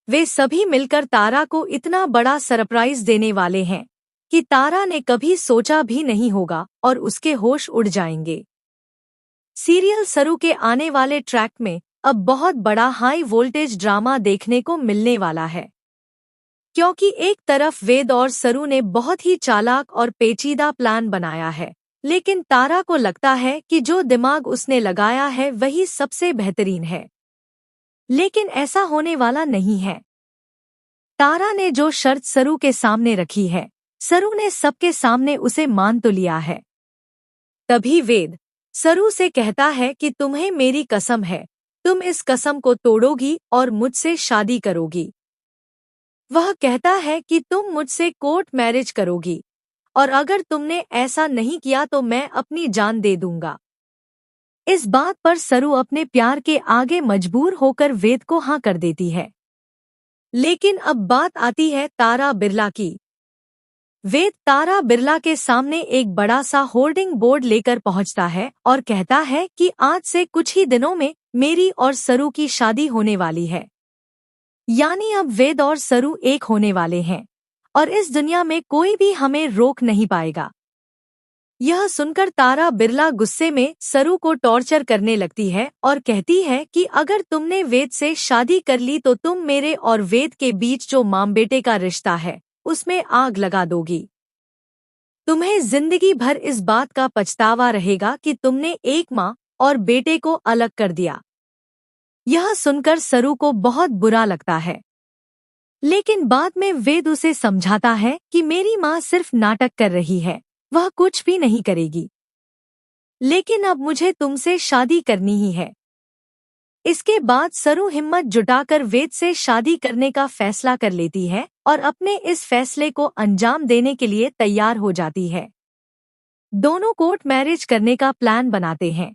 वे सभी मिलकर तारा को इतना बड़ा सरप्राइज देने वाले हैं कि तारा ने कभी सोचा भी नहीं होगा और उसके होश उड़ जाएंगे। सीरियल सरू के आने वाले ट्रैक में अब बहुत बड़ा हाई वोल्टेज ड्रामा देखने को मिलने वाला है, क्योंकि एक तरफ वेद और सरू ने बहुत ही चालाक और पेचीदा प्लान बनाया है, लेकिन तारा को लगता है कि जो दिमाग उसने लगाया है वही सबसे बेहतरीन है। लेकिन ऐसा होने वाला नहीं है। तारा ने जो शर्त सरू के सामने रखी है, सरू ने सबके सामने उसे मान तो लिया है। तभी वेद सरू से कहता है कि तुम्हें मेरी कसम है, तुम इस कसम को तोड़ोगी और मुझसे शादी करोगी। वह कहता है कि तुम मुझसे कोर्ट मैरिज करोगी और अगर तुमने ऐसा नहीं किया तो मैं अपनी जान दे दूंगा। इस बात पर सरू अपने प्यार के आगे मजबूर होकर वेद को हाँ कर देती है। लेकिन अब बात आती है तारा बिरला की। वेद तारा बिरला के सामने एक बड़ा सा होर्डिंग बोर्ड लेकर पहुंचता है और कहता है कि आज से कुछ ही दिनों में मेरी और सरू की शादी होने वाली है। यानी अब वेद और सरू एक होने वाले हैं और इस दुनिया में कोई भी हमें रोक नहीं पाएगा। यह सुनकर तारा बिरला गुस्से में सरू को टॉर्चर करने लगती है और कहती है कि अगर तुमने वेद से शादी कर ली तो तुम मेरे और वेद के बीच जो माँ बेटे का रिश्ता है उसमें आग लगा दोगी। तुम्हें जिंदगी भर इस बात का पछतावा रहेगा कि तुमने एक माँ और बेटे को अलग कर दिया। यह सुनकर सरू को बहुत बुरा लगता है, लेकिन बाद में वेद उसे समझाता है कि मेरी माँ सिर्फ नाटक कर रही है, वह कुछ भी नहीं करेगी। लेकिन अब मुझे तुमसे शादी करनी ही है। इसके बाद सरू हिम्मत जुटाकर वेद से शादी करने का फैसला कर लेती है और अपने इस फैसले को अंजाम देने के लिए तैयार हो जाती है। दोनों कोर्ट मैरिज करने का प्लान बनाते हैं।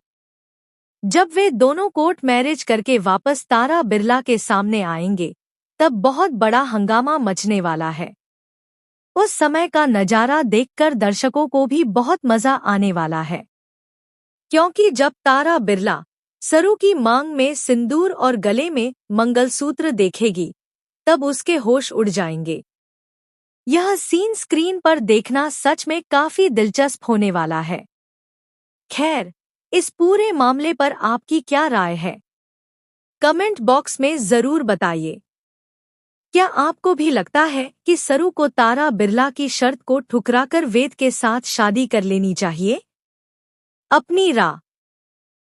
जब वे दोनों कोर्ट मैरिज करके वापस तारा बिरला के सामने आएंगे, तब बहुत बड़ा हंगामा मचने वाला है। उस समय का नजारा देखकर दर्शकों को भी बहुत मजा आने वाला है, क्योंकि जब तारा बिरला सरू की मांग में सिंदूर और गले में मंगलसूत्र देखेगी, तब उसके होश उड़ जाएंगे। यह सीन स्क्रीन पर देखना सच में काफी दिलचस्प होने वाला है। खैर, इस पूरे मामले पर आपकी क्या राय है? कमेंट बॉक्स में जरूर बताइए। क्या आपको भी लगता है कि सरू को तारा बिरला की शर्त को ठुकराकर वेद के साथ शादी कर लेनी चाहिए? अपनी राय